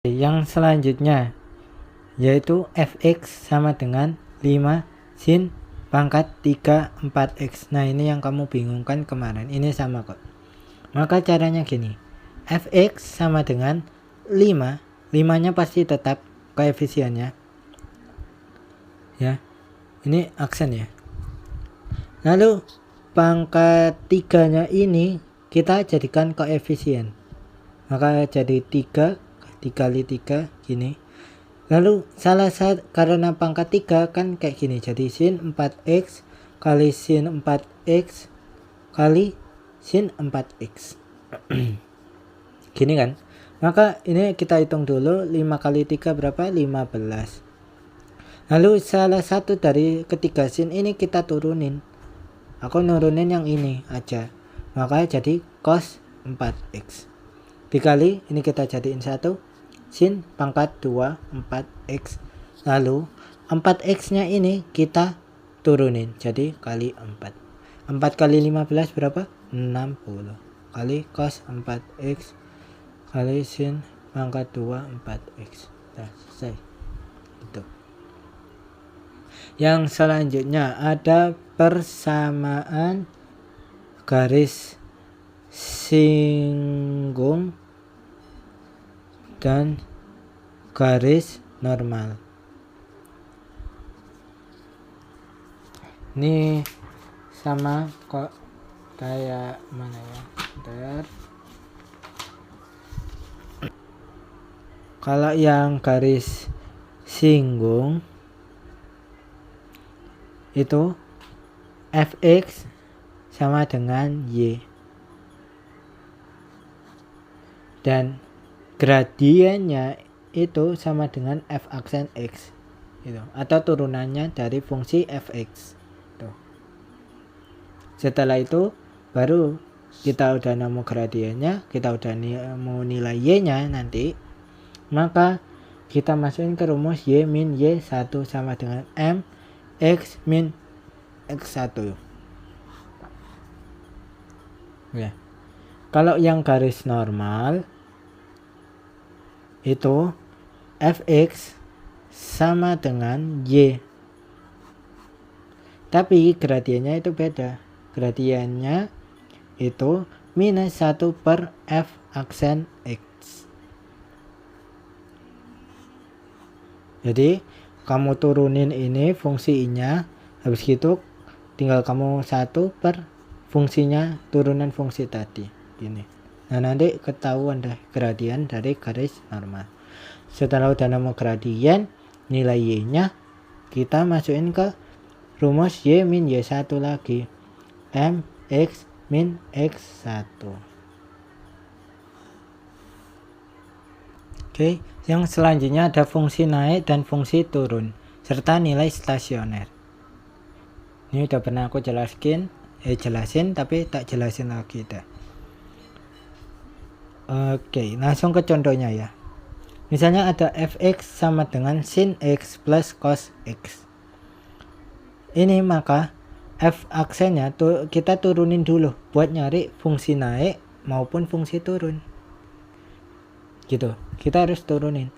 Yang selanjutnya yaitu fx sama dengan 5 sin pangkat 3 4x. Nah ini yang kamu bingungkan kemarin, ini sama kok. Maka caranya gini, fx sama dengan 5, 5 nya pasti tetap koefisiennya ya, ini aksen ya. Lalu pangkat 3 nya ini kita jadikan koefisien, maka jadi 3 dikali 3 gini. Lalu salah satu karena pangkat 3 kan kayak gini, jadi sin 4x kali sin 4x kali sin 4x gini kan. Maka ini kita hitung dulu, 5 kali 3 berapa? 15. Lalu salah satu dari ketiga sin ini kita turunin, aku nurunin yang ini aja, maka jadi cos 4x dikali ini kita jadiin 1 sin pangkat 2 4x. Lalu 4x nya ini kita turunin, jadi kali 4. 4 kali 15 berapa? 60 kali cos 4x kali sin pangkat 2 4x. Nah, selesai. Itu. Yang selanjutnya ada persamaan garis singgung dan garis normal. Ini sama kok kayak mana ya? Bentar. Kalau yang garis singgung itu fx sama dengan y dan gradiennya itu sama dengan f aksen x gitu, atau turunannya dari fungsi fx tuh. Setelah itu baru kita udah nemu gradiennya, kita udah nemu nilai y nya nanti, maka kita masukin ke rumus y min y1 sama dengan m x min x1 ya. Kalau yang garis normal itu fx sama dengan y, tapi gradiennya itu beda, gradiennya itu minus 1 per f aksen x. Jadi kamu turunin ini fungsinya, habis gitu tinggal kamu 1 per fungsinya turunan fungsi tadi gini. Nah nanti ketahuan deh gradien dari garis normal. Setelah udah nemu gradien, nilai y nya kita masukin ke rumus y min y1 lagi, m x min x1. Oke, yang selanjutnya ada fungsi naik dan fungsi turun serta nilai stasioner. Ini udah pernah aku jelasin tapi tak jelasin lagi dah. Oke, langsung ke contohnya ya. Misalnya ada fx sama dengan sin x plus cos x. Ini maka f aksennya tuh kita turunin dulu buat nyari fungsi naik maupun fungsi turun. Gitu, kita harus turunin.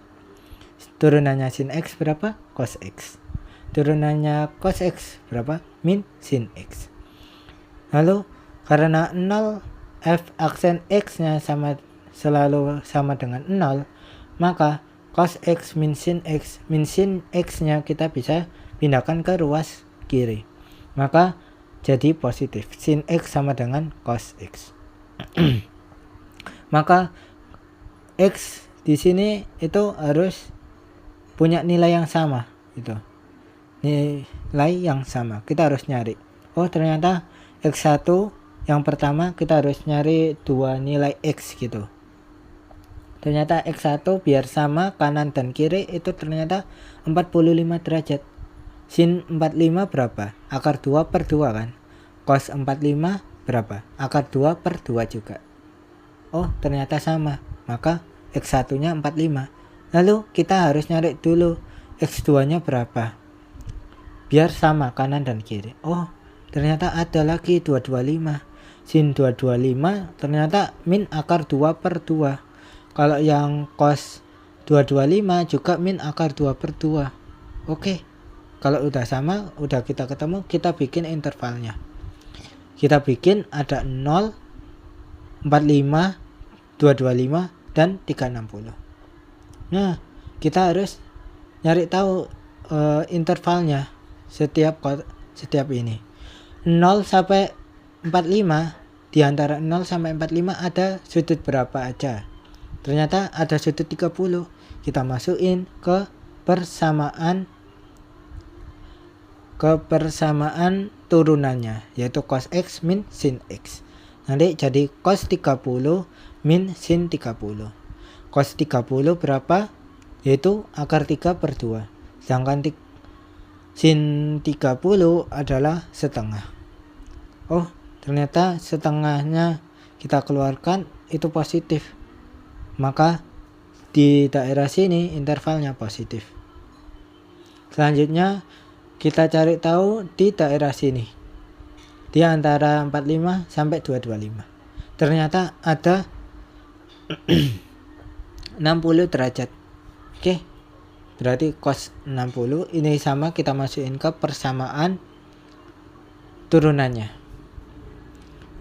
Turunannya sin x berapa? Cos x. Turunannya cos x berapa? Min sin x. Lalu karena 0 f aksen x nya selalu sama dengan 0, maka cos x min sin x nya kita bisa pindahkan ke ruas kiri, maka jadi positif, sin x sama dengan cos x. Maka x di sini itu harus punya nilai yang sama, itu nilai yang sama. Kita harus nyari, oh ternyata x1 yang pertama kita harus nyari 2 nilai x gitu. Ternyata x1 biar sama kanan dan kiri itu ternyata 45 derajat. Sin 45 berapa? Akar 2 per 2 kan. Cos 45 berapa? Akar 2 per 2 juga. Oh ternyata sama, maka x1 nya 45. Lalu kita harus nyari dulu x2 nya berapa biar sama kanan dan kiri. Oh ternyata ada lagi 225. Sin 225 ternyata min akar 2 per 2. Kalau yang cos 225 juga min akar 2/2. Oke, kalau udah sama, udah kita ketemu, kita bikin intervalnya. Kita bikin ada 0, 45, 225, dan 360. Nah, kita harus nyari tahu intervalnya setiap ini. 0 sampai 45, di antara 0 sampai 45 ada sudut berapa aja. Ternyata ada sudut 30. Kita masukin ke persamaan turunannya, yaitu cos X min sin X. Nanti jadi cos 30 min sin 30. Cos 30 berapa? Yaitu akar 3/2. Sedangkan sin 30 adalah setengah. Oh, ternyata setengahnya kita keluarkan itu positif. Maka di daerah sini intervalnya positif. Selanjutnya kita cari tahu di daerah sini, di antara 45 sampai 225. Ternyata ada 60 derajat. Oke, berarti cos 60 ini sama, kita masukin ke persamaan turunannya,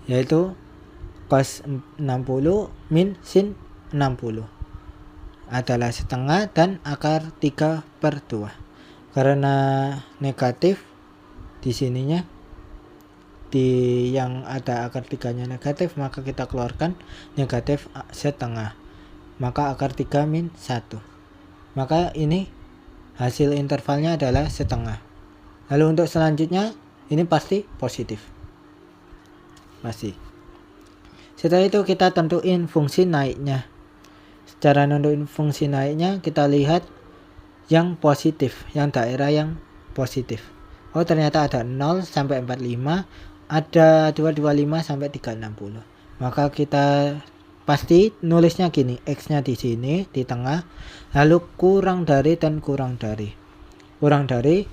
yaitu cos 60 min sin 60 adalah setengah dan akar 3/2. Karena negatif di sininya, di yang ada akar 3-nya negatif, maka kita keluarkan negatif setengah, maka akar 3 min 1. Maka ini hasil intervalnya adalah setengah. Lalu untuk selanjutnya ini pasti positif, pasti. Setelah itu kita tentuin fungsi naiknya. Cara nentuin fungsi naiknya, kita lihat yang positif, yang daerah yang positif. Oh, ternyata ada 0 sampai 45, ada 225 sampai 360. Maka kita pasti nulisnya gini, X-nya di sini di tengah, lalu kurang dari dan kurang dari. Kurang dari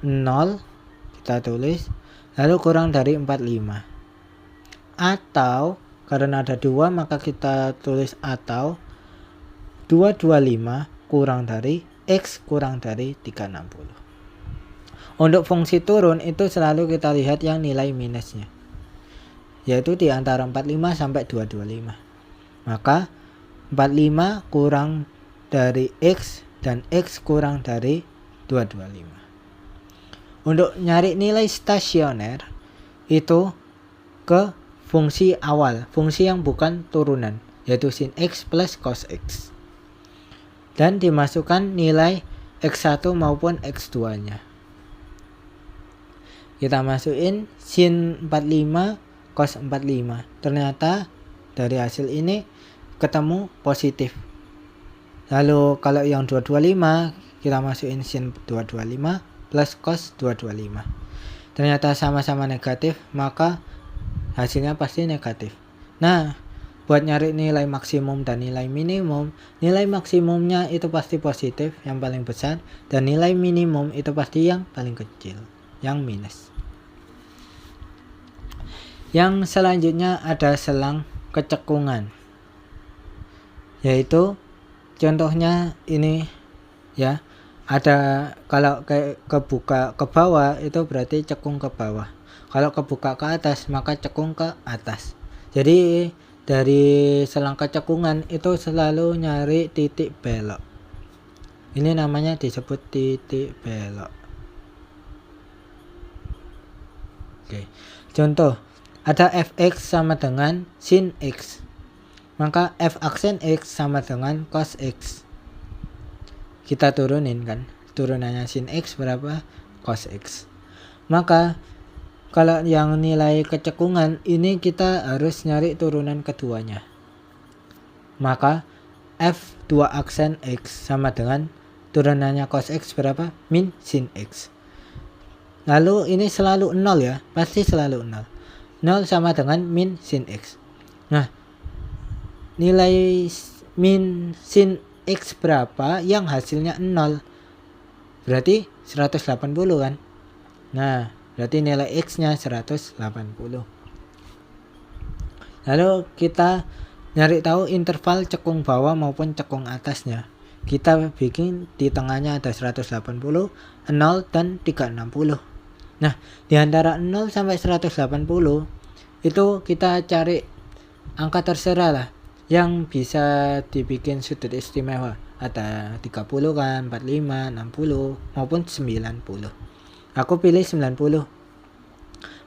0 kita tulis, lalu kurang dari 45. Atau karena ada 2, maka kita tulis atau 225 kurang dari X kurang dari 360. Untuk fungsi turun itu selalu kita lihat yang nilai minusnya, yaitu di antara 45 sampai 225. Maka 45 kurang dari X dan X kurang dari 225. Untuk nyari nilai stasioner itu ke fungsi awal, fungsi yang bukan turunan, yaitu sin X plus cos X. Dan dimasukkan nilai X1 maupun X2 nya. Kita masukin sin 45 cos 45. Ternyata dari hasil ini ketemu positif. Lalu kalau yang 225 kita masukin sin 225 plus cos 225. Ternyata sama-sama negatif, maka hasilnya pasti negatif. Nah, buat nyari nilai maksimum dan nilai minimum, nilai maksimumnya itu pasti positif, yang paling besar, dan nilai minimum itu pasti yang paling kecil, yang minus. Yang selanjutnya ada selang kecekungan, yaitu contohnya ini ya, ada kalau kayak kebuka ke bawah itu berarti cekung ke bawah, kalau kebuka ke atas maka cekung ke atas. Jadi dari selang kecekungan itu selalu nyari titik belok. Ini namanya disebut titik belok. Oke. Contoh, ada fx sama dengan sin x. Maka f aksen x sama dengan cos x. Kita turunin kan. Turunannya sin x berapa? Cos x. Maka kalau yang nilai kecekungan ini kita harus nyari turunan keduanya. Maka f2 aksen x sama dengan turunannya cos x berapa? Min sin x. Lalu ini selalu 0 ya, pasti selalu 0. 0 sama dengan min sin x. Nah, nilai min sin x berapa yang hasilnya 0? Berarti 180 kan? Nah, berarti nilai X-nya 180. Lalu kita nyari tahu interval cekung bawah maupun cekung atasnya. kita bikin di tengahnya ada 180, 0 dan 360. Nah, di antara 0 sampai 180 itu kita cari angka terserah lah yang bisa dibikin sudut istimewa. Ada 30 kan, 45, 60 maupun 90. Aku pilih 90.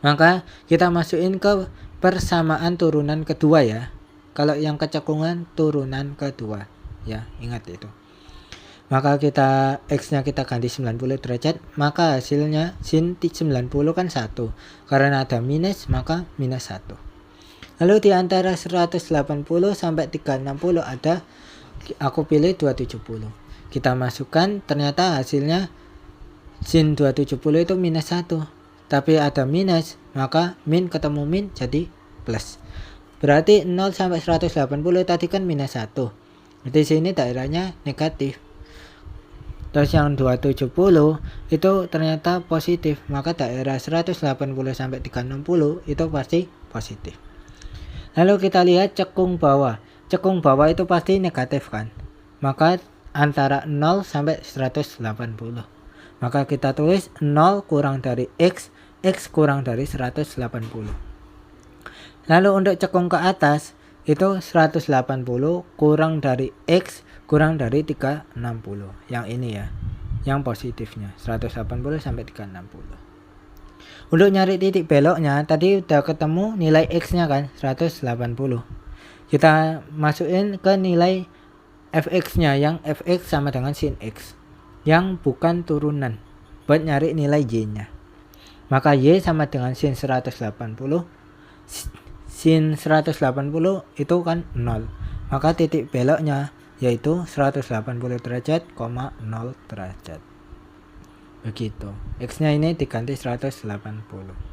Maka kita masukin ke persamaan turunan kedua ya. Kalau yang kecekungan turunan kedua ya, ingat itu. Maka kita X-nya kita ganti 90 derajat, maka hasilnya sin 90 kan 1. Karena ada minus, maka minus 1. Lalu di antara 180 sampai 360 ada, aku pilih 270. Kita masukkan, ternyata hasilnya sin 270 itu minus 1. Tapi ada minus, maka min ketemu min jadi plus. Berarti 0 sampai 180 tadi kan minus 1. Di sini daerahnya negatif. Terus yang 270 itu ternyata positif, maka daerah 180 sampai 360 itu pasti positif. Lalu kita lihat cekung bawah. Cekung bawah itu pasti negatif kan? Maka antara 0 sampai 180. Maka kita tulis 0 kurang dari X, X kurang dari 180. Lalu untuk cekung ke atas itu 180 kurang dari X kurang dari 360. Yang ini ya, yang positifnya 180 sampai 360. Untuk nyari titik beloknya tadi udah ketemu nilai X nya kan 180. Kita masukin ke nilai fx nya yang fx sama dengan sin X yang bukan turunan buat nyari nilai y nya. Maka y sama dengan sin 180. Sin 180 itu kan 0. Maka titik beloknya yaitu 180 derajat, 0 derajat. Begitu. X nya ini diganti 180.